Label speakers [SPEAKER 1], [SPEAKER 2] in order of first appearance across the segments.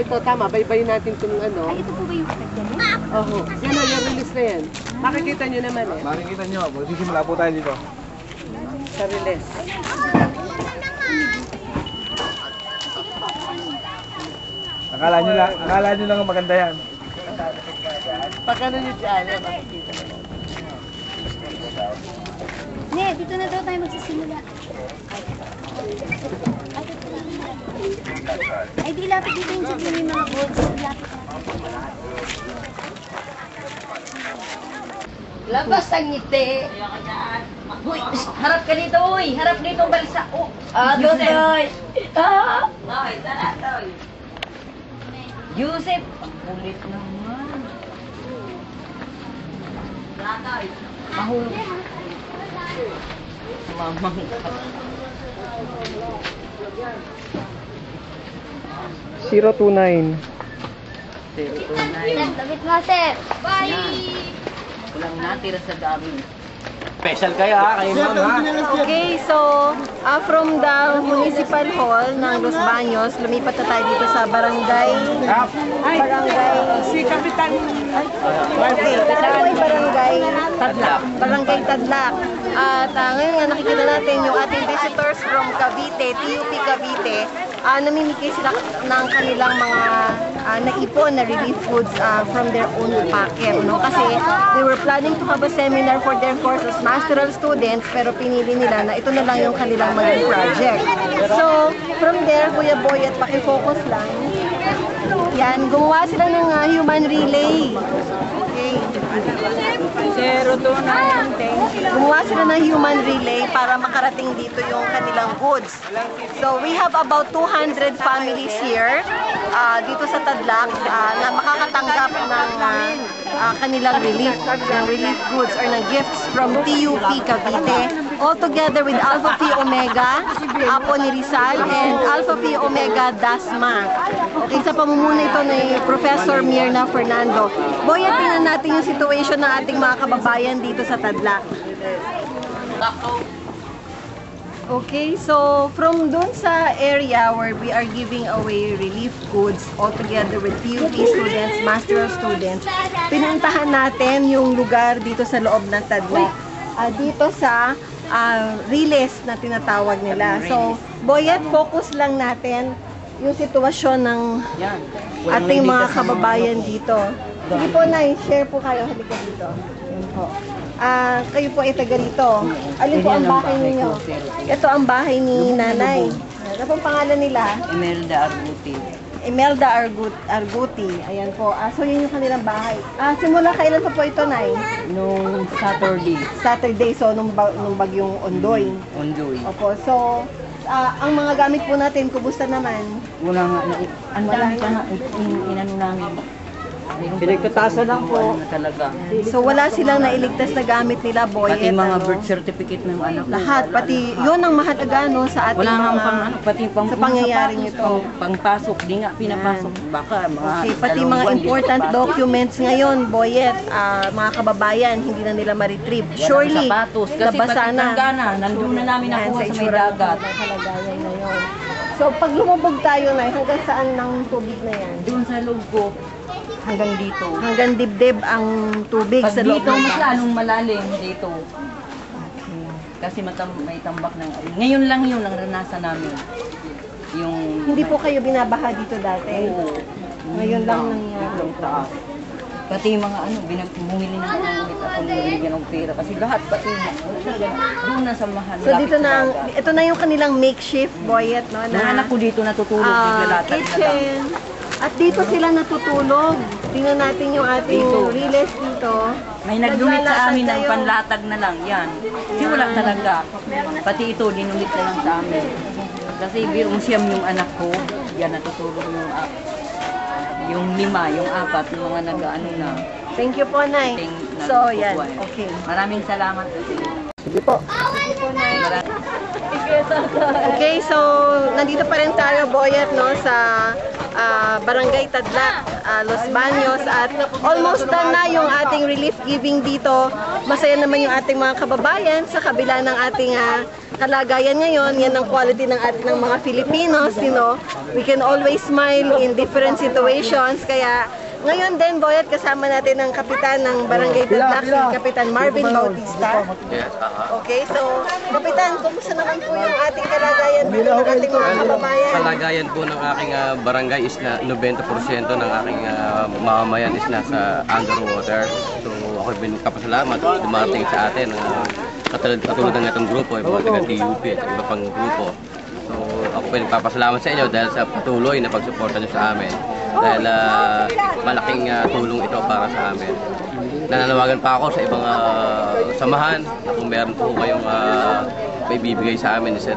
[SPEAKER 1] ito tama, baybayin natin itong ano.
[SPEAKER 2] Ay, ito po ba yung katagyan?
[SPEAKER 1] Oo. Yan na, yung release na yan. Makikita nyo naman eh.
[SPEAKER 3] Makikita nyo, magsisimula po tayo dito.
[SPEAKER 1] Sa release.
[SPEAKER 3] Akala nyo lang ang maganda yan.
[SPEAKER 1] Pag ano nyo dyan, makikita naman.
[SPEAKER 2] Ne, dito na daw tayo magsisimula. Ay, di lapit dito yung sabihin yung mga boards. Lapit na.
[SPEAKER 4] Labas ang ngiti. Uy, harap ka dito, uy. Harap dito ang balsa. Oh, doon, Toy. Toy, tara, Toy. Joseph, ulit naman. Toy, mahulog. Mamang.
[SPEAKER 1] 029.
[SPEAKER 4] 029.
[SPEAKER 2] Damit nga, sir. Bye!
[SPEAKER 4] Walang natira sa dami.
[SPEAKER 3] Special kayo ha, kayo ma'am ha.
[SPEAKER 5] Okay, so from the Municipal Hall ng Los Baños, lumipat na tayo dito sa Barangay
[SPEAKER 1] Si Kapitan.
[SPEAKER 5] Okay, ito ay Barangay Tadlac. At ngayon nga nakikita natin yung ating visitors from Cavite, TUP Cavite. Namimigay sila ng kanilang mga naipon na relief goods from their own pocket, no? Kasi they were planning to have a seminar for their course as masteral students, pero pinili nila na ito na lang yung kanilang maging project. So, from there, Kuya Boy, at pakifocus lang. Yan, gumawa sila ng human relay. Okay. 029, thank you. Gumawa sila ng human relay para makarating dito yung kanilang goods. So we have about 200 families here dito sa Tadlac na makakatanggap ng kanilang relief goods or ng gifts from TUP Cavite. All together with Alpha Phi Omega, Apo ni Rizal, and Alpha Phi Omega Dasma. Okay, sa pamumuno ito ni Professor Mirna Fernando. Boy, tingnan natin yung situation ng ating mga kababayan dito sa Tadlac. Okay, so from dun sa area where we are giving away relief goods all together with PUP students, masteral students, pinuntahan natin yung lugar dito sa loob ng Tadlac. Dito sa Riles na tinatawag nila. So, Boyet, focus lang natin yung sitwasyon ng ating mga kababayan dito. Sige po, Nay, share po kayo. Halika dito. Yun po. Kayo po ay taga rito. Alin po ang bahay ninyo? Ito ang bahay ni Nanay. Ano pong pangalan nila?
[SPEAKER 4] Imelda Arguti.
[SPEAKER 5] Imelda Arguti. Ayan po. So, yun yung kanilang bahay. Simula kailan pa po ito, Nay?
[SPEAKER 4] Nung Saturday.
[SPEAKER 5] Saturday, so nung bagyong Ondoy.
[SPEAKER 4] Ondoy.
[SPEAKER 5] Opo, so ang mga gamit po natin, kumusta naman?
[SPEAKER 4] Wala nga, ang dami pa nga, inano namin.
[SPEAKER 1] Pinagtatasan lang po.
[SPEAKER 4] Talaga.
[SPEAKER 5] So wala silang nailigtas na gamit nila, boy.
[SPEAKER 4] Pati mga birth certificate ng anak ko.
[SPEAKER 5] Lahat, pati yun ang mahalaga no, sa ating
[SPEAKER 4] Wala nga
[SPEAKER 5] mga,
[SPEAKER 4] pang ano, pati pang
[SPEAKER 5] sa pangyayaring ito.
[SPEAKER 4] Pangpasok, di nga pinapasok. Baka mga
[SPEAKER 5] Okay, pati mga important documents ngayon, boyet, mga kababayan, hindi na nila ma-retrieve. Surely,
[SPEAKER 4] sapatos, kasi
[SPEAKER 5] nabasa
[SPEAKER 4] pati tanggana, nandun na namin
[SPEAKER 5] Yan,
[SPEAKER 4] nakuha sa may
[SPEAKER 5] itsura
[SPEAKER 4] dagat.
[SPEAKER 5] ng kalagayan na yun. So pag lumubog tayo na, hanggang saan ng tubig na yan?
[SPEAKER 4] Doon sa loob ko, hanggang dito.
[SPEAKER 5] Hanggang dibdib ang tubig
[SPEAKER 4] Pag
[SPEAKER 5] sa loob
[SPEAKER 4] dito,
[SPEAKER 5] ng
[SPEAKER 4] mas
[SPEAKER 5] bahay.
[SPEAKER 4] lalong malalim dito. Kasi may tambak ng... Ngayon lang yun ang naranasan namin. Yung...
[SPEAKER 5] Hindi po kayo binabaha dito dati?
[SPEAKER 4] Oo.
[SPEAKER 5] Ngayon lang nangyari.
[SPEAKER 4] Yung taas. Pati yung mga bumili na ulit ako ng binigyan ng pera. Kasi lahat pati doon na sa mahal.
[SPEAKER 5] So dito na, ito na yung kanilang makeshift boyet, no?
[SPEAKER 4] Mga anak ko dito natutulog. Naglalatag na lang.
[SPEAKER 5] Kitchen. At dito sila natutulog. Tingnan natin yung ating riles dito.
[SPEAKER 4] May nagdumit sa amin ng
[SPEAKER 5] Naglalatag kayo.
[SPEAKER 4] panlatag na lang. Yan. Kasi wala talaga. Pati ito, dinumit na lang sa amin. Kasi museum yung anak ko. Yan, natutulog yung 5, yung 4, yung mga nag-ano na.
[SPEAKER 5] Thank you po, Nay. So, yan. Okay.
[SPEAKER 4] Maraming salamat.
[SPEAKER 1] Sige po.
[SPEAKER 5] Thank you po, Nay. Okay, so nandito pa rin tayo, Boyet, no, sa Barangay Tadlac, Los Baños, at almost done na yung ating relief giving dito. Masaya naman yung ating mga kababayan sa kabila ng ating kalagayan ngayon. Yan ang quality ng ating mga Filipinos, you know. We can always smile in different situations. Kaya ngayon din, Boyet, kasama natin ang kapitan ng Barangay Tadlac, si Kapitan Marvin Bautista. Okay, so Kapitan, kumusta naman po yung ating kalagayan dito ng ating mga kababayan?
[SPEAKER 6] Kalagayan po ng aking barangay is na 90% ng aking mamamayan is nasa underwater. So ako pinagpapasalamat dumating sa atin katulad ng itong grupo, yung mga taga-TUP at iba pang grupo. So ako pinagpapasalamat sa inyo dahil sa patuloy na pagsuporta nyo sa amin. Dahil malaking tulong ito para sa amin. Nananawagan pa ako sa ibang samahan na kung meron po kayong may bibigay sa amin is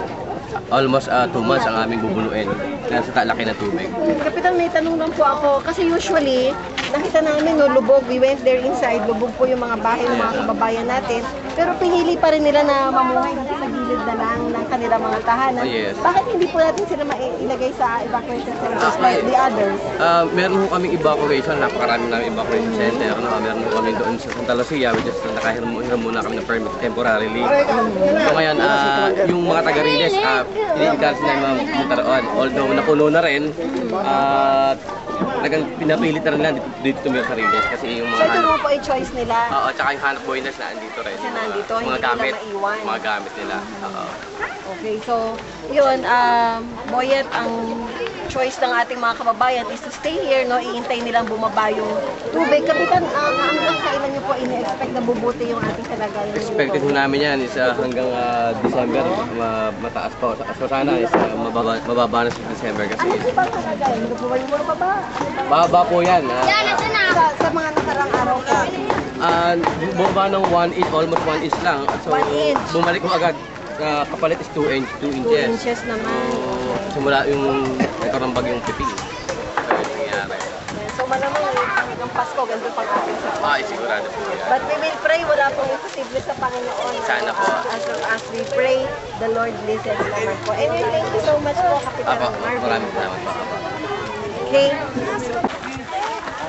[SPEAKER 6] almost 2 months ang aming bubuluin dahil sa talaki ng tubig.
[SPEAKER 5] Kapitan, may tanong lang po ako. Kasi usually, nakita namin no, lubog, we went there inside, lubog po yung mga bahay ng mga kababayan natin. Pero pinili pa rin nila na mamuhay dito sa gilid na lang ng kanilang mga tahanan.
[SPEAKER 6] Yes.
[SPEAKER 5] Bakit hindi po natin sila ilagay sa evacuation centers like the others?
[SPEAKER 6] Meron po kaming evacuation, napakarami namin evacuation center. No? Meron po kami doon sa Santa Lucia, which is nakahiram muna kami ng permit temporarily. So ngayon, yung mga taga-Riles, ini-encourage na yung mga mutaroon. Although napuno na rin, talagang pinapilit na rin lang dito tumira sa Riles. Kasi yung
[SPEAKER 5] So
[SPEAKER 6] mga
[SPEAKER 5] ito naman po ay choice nila.
[SPEAKER 6] Oo, tsaka yung hanap buhay na andito rin.
[SPEAKER 5] Na nandito,
[SPEAKER 6] Mga
[SPEAKER 5] hindi
[SPEAKER 6] gamit,
[SPEAKER 5] nila maiwan.
[SPEAKER 6] mga gamit nila. Oo.
[SPEAKER 5] Okay, so yun, Boyet, ang choice ng ating mga kababayan is to stay here, no? Iintay nilang bumaba yung tubig. Kapitan, hanggang kailan niyo po ini-expect na bubuti yung ating kalagayan?
[SPEAKER 6] Expected po namin yan is hanggang December, mataas pa. So sana is mababa na sa December kasi
[SPEAKER 5] Ano po ba ang kalagayan? Ano po ba yung bumaba?
[SPEAKER 6] baba po yan.
[SPEAKER 5] Sa mga nakarang araw po.
[SPEAKER 6] Bumaba ng 1 inch, almost 1 inch lang. So
[SPEAKER 5] 1 inch.
[SPEAKER 6] bumalik ko agad. Kapalit is 2
[SPEAKER 5] 2
[SPEAKER 6] inches.
[SPEAKER 5] inches naman.
[SPEAKER 6] So simula yung nagkarambag yung piping. So yun nangyari.
[SPEAKER 5] So malamang hanggang Pasko, ganito pang ating sa
[SPEAKER 6] Sigurado po yan.
[SPEAKER 5] But we will pray, wala pong imposible sa Panginoon.
[SPEAKER 6] Sana po.
[SPEAKER 5] As we pray, the Lord listens naman po. Anyway, thank you so much po, Kapitan
[SPEAKER 6] Apo,
[SPEAKER 5] Marvin.
[SPEAKER 6] maraming salamat po.
[SPEAKER 5] Okay.